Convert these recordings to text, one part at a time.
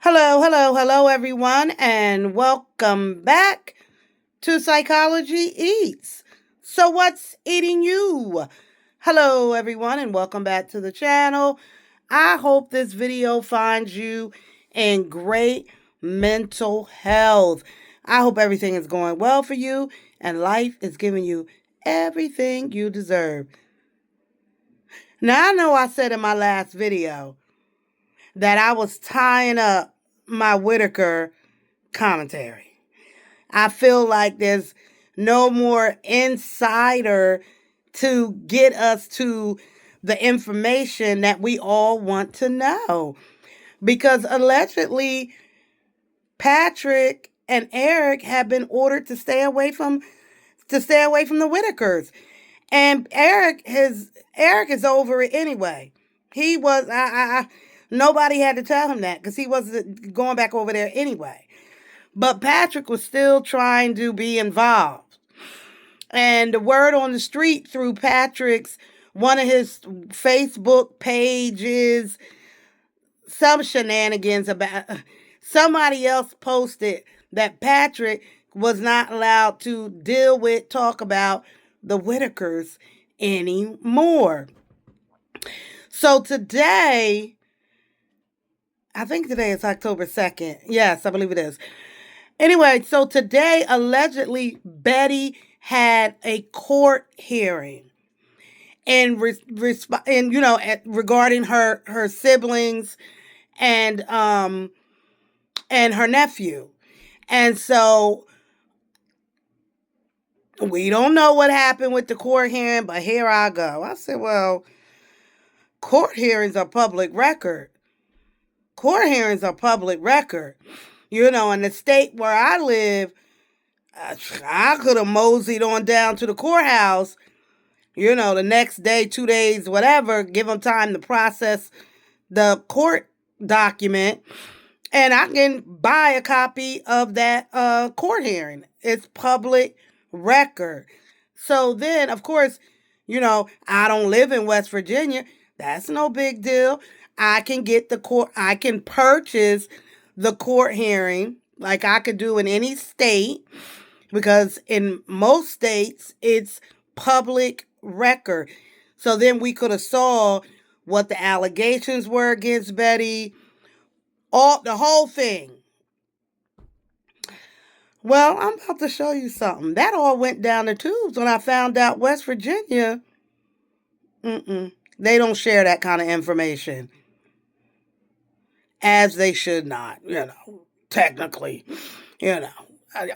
Hello, hello, hello, everyone, and welcome back to Psychology Eats. So, what's eating you? Hello, everyone, and welcome back to the channel. I hope this video finds you in great mental health. I hope everything is going well for you and life is giving you everything you deserve. Now, I know I said in my last video that I was tying up my Whittaker commentary. I feel like there's no more insider to get us to the information that we all want to know. Because allegedly, Patrick and Eric have been ordered to stay away from the Whittakers. And Eric is over it anyway. He was nobody had to tell him that because he wasn't going back over there anyway. But Patrick was still trying to be involved. And the word on the street through one of his Facebook pages, some shenanigans about somebody else posted that Patrick was not allowed to talk about the Whittakers anymore. So today, I think today is October 2nd. Yes, I believe it is. Anyway, so today, allegedly, Betty had a court hearing regarding her siblings and her nephew. And so we don't know what happened with the court hearing, but here I go. I said, well, court hearings are public record. Court hearings are public record. In the state where I live, I could have moseyed on down to the courthouse, the next day, 2 days, whatever, give them time to process the court document, and I can buy a copy of that court hearing. It's public record. So then, of course, I don't live in West Virginia. That's no big deal. I can purchase the court hearing like I could do in any state, because in most states it's public record. So then we could have saw what the allegations were against Betty, the whole thing. Well, I'm about to show you something. That all went down the tubes when I found out West Virginia, they don't share that kind of information. As they should not, technically,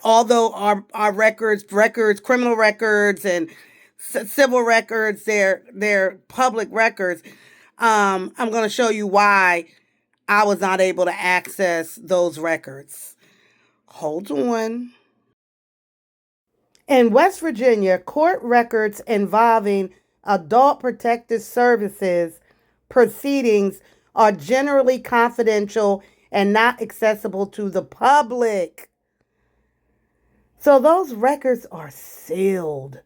although our records, criminal records and civil records, they're public records. I'm going to show you why I was not able to access those records. Hold on. In West Virginia, court records involving Adult Protective Services proceedings are generally confidential and not accessible to the public. So those records are sealed.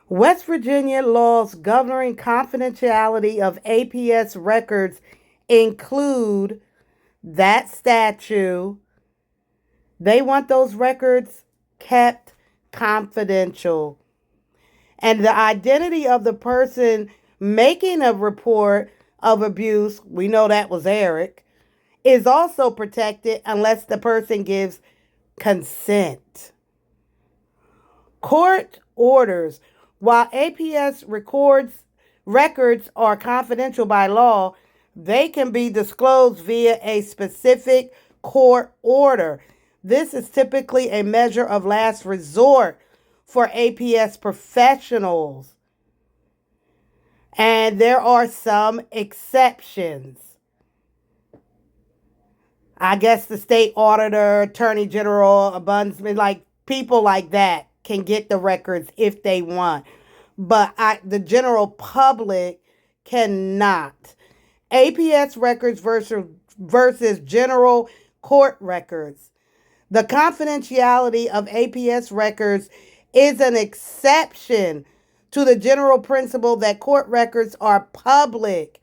West Virginia laws governing confidentiality of APS records include that statute. They want those records kept confidential. And the identity of the person making a report of abuse, we know that was Eric, is also protected unless the person gives consent. Court orders. While APS records are confidential by law, they can be disclosed via a specific court order. This is typically a measure of last resort for APS professionals. And there are some exceptions. I guess the state auditor, attorney general, ombudsman, like people like that can get the records if they want. But the general public cannot. APS records versus general court records. The confidentiality of APS records is an exception to the general principle that court records are public.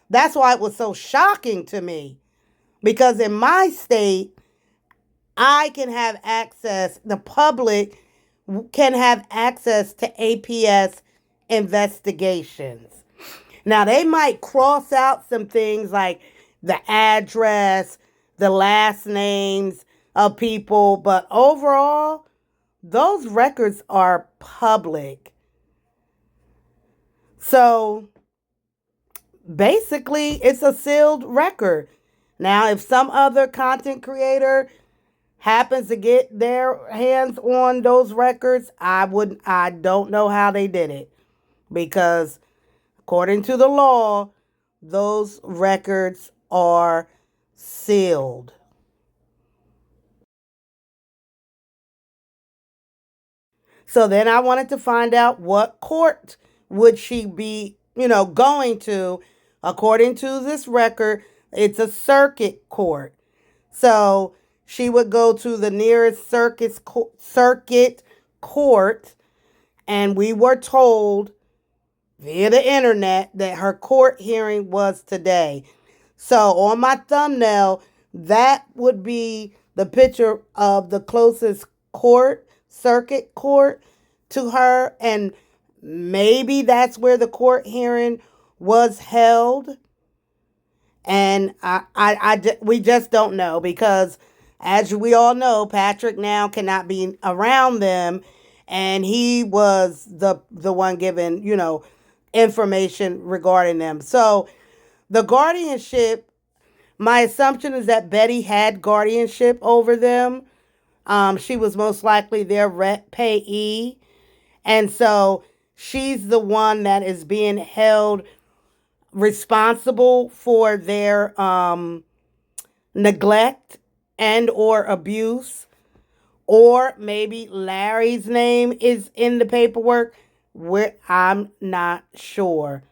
That's why it was so shocking to me Because in my state, I can have access, the public can have access to APS investigations. Now, they might cross out some things like the address, the last names of people, but overall, those records are public. So basically, it's a sealed record. Now, if some other content creator happens to get their hands on those records, I don't know how they did it, because according to the law, those records are sealed. So then I wanted to find out what court would she be, going to. According to this record, it's a circuit court. So she would go to the nearest circuit court, and we were told via the internet that her court hearing was today. So on my thumbnail, that would be the picture of the closest circuit court to her, and maybe that's where the court hearing was held. And we just don't know, because as we all know, Patrick now cannot be around them, and he was the one given, information regarding them. So the guardianship, my assumption is that Betty had guardianship over them. She was most likely their rent payee, and so she's the one that is being held responsible for their neglect and or abuse. Or maybe Larry's name is in the paperwork, where I'm not sure.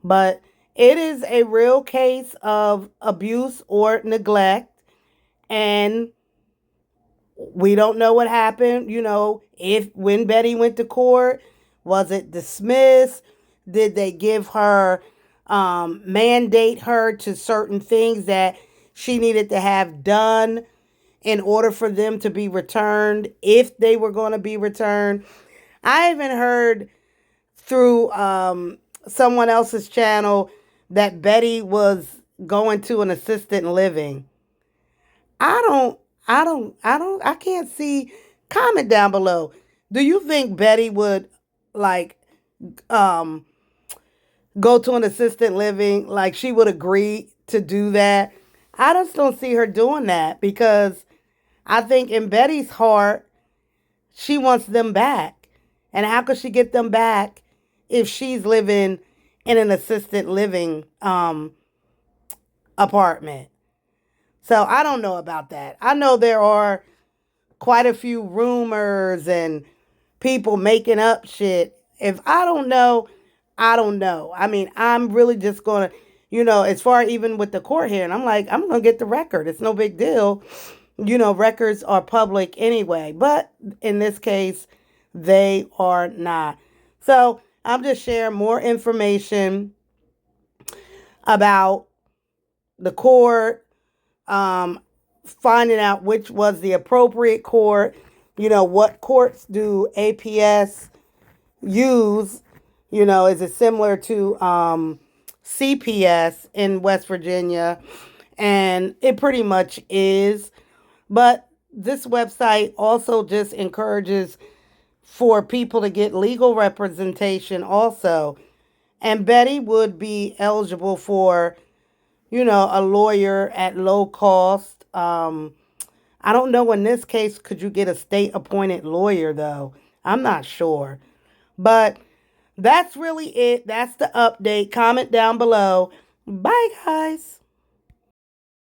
But it is a real case of abuse or neglect, and we don't know what happened. If when Betty went to court, was it dismissed? Did they give her, mandate her to certain things that she needed to have done in order for them to be returned, if they were going to be returned? I even heard through someone else's channel that Betty was going to an assisted living. I can't see. Comment down below. Do you think Betty would, like, um go to an assisted living? Like, she would agree to do that? I just don't see her doing that, because I think in Betty's heart, she wants them back. And how could she get them back if she's living in an assisted living apartment? So I don't know about that. I know there are quite a few rumors and people making up shit. If I don't know, I don't know. I mean, I'm really just going to, as far even with the court hearing, I'm like, I'm going to get the record. It's no big deal. Records are public anyway. But in this case, they are not. So I'm just sharing more information about the court, finding out which was the appropriate court. What courts do APS use? Is it similar to CPS in West Virginia? And it pretty much is. But this website also just encourages for people to get legal representation also. And Betty would be eligible for, a lawyer at low cost. I don't know, in this case, could you get a state appointed lawyer, though? I'm not sure. But that's really it. That's the update. Comment down below. Bye, guys.